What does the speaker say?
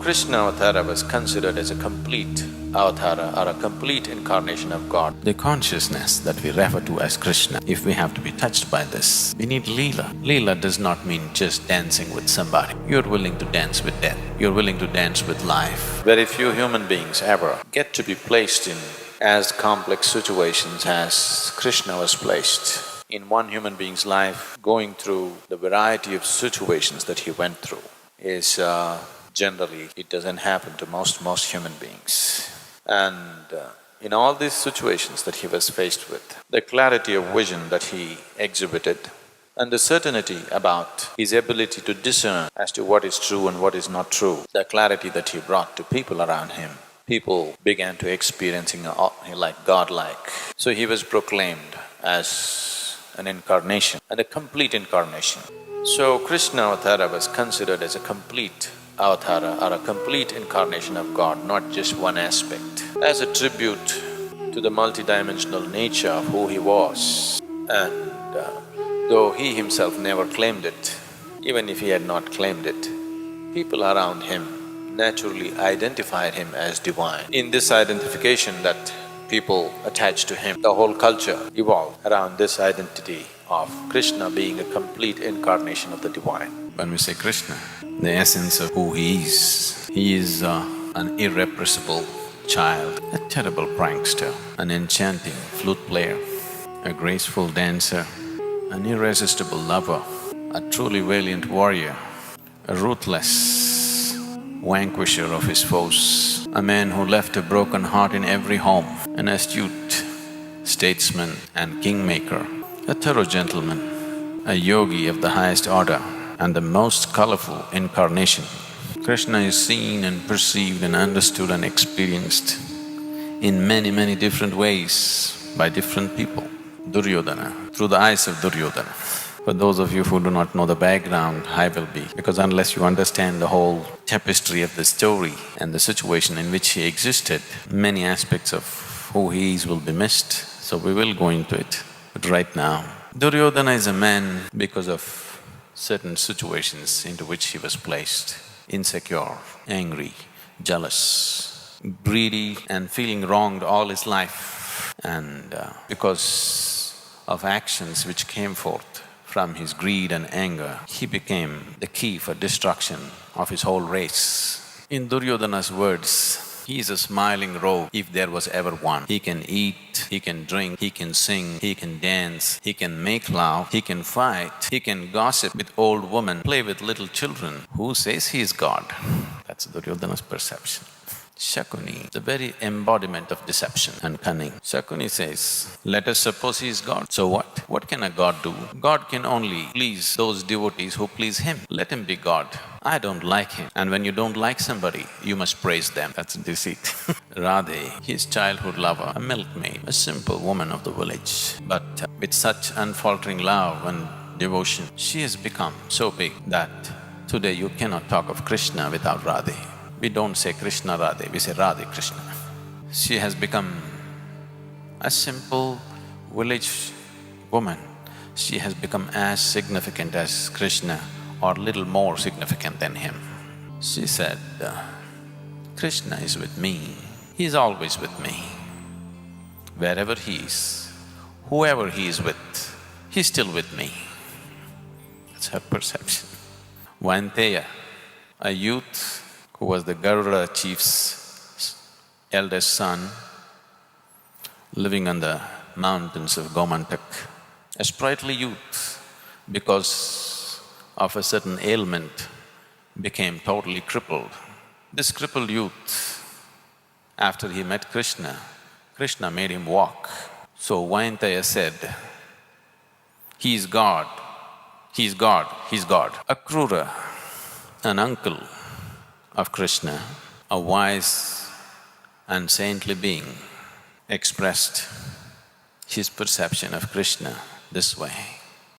Krishna Avatara was considered as a complete avatara or a complete incarnation of God. The consciousness that we refer to as Krishna, if we have to be touched by this, we need Leela. Leela does not mean just dancing with somebody. You're willing to dance with death, you're willing to dance with life. Very few human beings ever get to be placed in as complex situations as Krishna was placed. In one human being's life, going through the variety of situations that he went through is generally, it doesn't happen to most human beings. And in all these situations that he was faced with, the clarity of vision that he exhibited and the certainty about his ability to discern as to what is true and what is not true, the clarity that he brought to people around him, people began to experience him like godlike. So he was proclaimed as an incarnation and a complete incarnation. So Krishna Avatara was considered as a complete avatara or a complete incarnation of God, not just one aspect, as a tribute to the multidimensional nature of who he was. And though he himself never claimed it, even if he had not claimed it, people around him naturally identified him as divine. In this identification that people attached to him, the whole culture evolved around this identity of Krishna being a complete incarnation of the divine. When we say Krishna, the essence of who he is an irrepressible child, a terrible prankster, an enchanting flute player, a graceful dancer, an irresistible lover, a truly valiant warrior, a ruthless vanquisher of his foes, a man who left a broken heart in every home, an astute statesman and kingmaker, a thorough gentleman, a yogi of the highest order, and the most colorful incarnation. Krishna is seen and perceived and understood and experienced in many different ways by different people. Duryodhana, through the eyes of Duryodhana. For those of you who do not know the background, I will be, because unless you understand the whole tapestry of the story and the situation in which he existed, many aspects of who he is will be missed, so we will go into it. But right now, Duryodhana is a man because of certain situations into which he was placed, insecure, angry, jealous, greedy and feeling wronged all his life. And because of actions which came forth from his greed and anger, he became the key for destruction of his whole race. In Duryodhana's words, he is a smiling rogue if there was ever one. He can eat, he can drink, he can sing, he can dance, he can make love, he can fight, he can gossip with old women, play with little children. Who says he is God? That's Duryodhana's perception. Shakuni, the very embodiment of deception and cunning. Shakuni says, let us suppose he is God. So what? What can a God do? God can only please those devotees who please him. Let him be God. I don't like him. And when you don't like somebody, you must praise them. That's deceit. Radha, his childhood lover, a milkmaid, a simple woman of the village. But with such unfaltering love and devotion, she has become so big that today you cannot talk of Krishna without Radha. We don't say Krishna Radha, we say Radha Krishna. She has become a simple village woman. She has become as significant as Krishna or little more significant than him. She said, Krishna is with me, he is always with me. Wherever he is, whoever he is with, he's still with me. That's her perception. Vainteya, a youth who was the Garuda chief's eldest son, living on the mountains of Gomantak, a sprightly youth, because of a certain ailment, became totally crippled. This crippled youth, after he met Krishna, Krishna made him walk. So Vainteya said, he is God, he is God, he is God. Akrura, an uncle of Krishna, a wise and saintly being, expressed his perception of Krishna this way.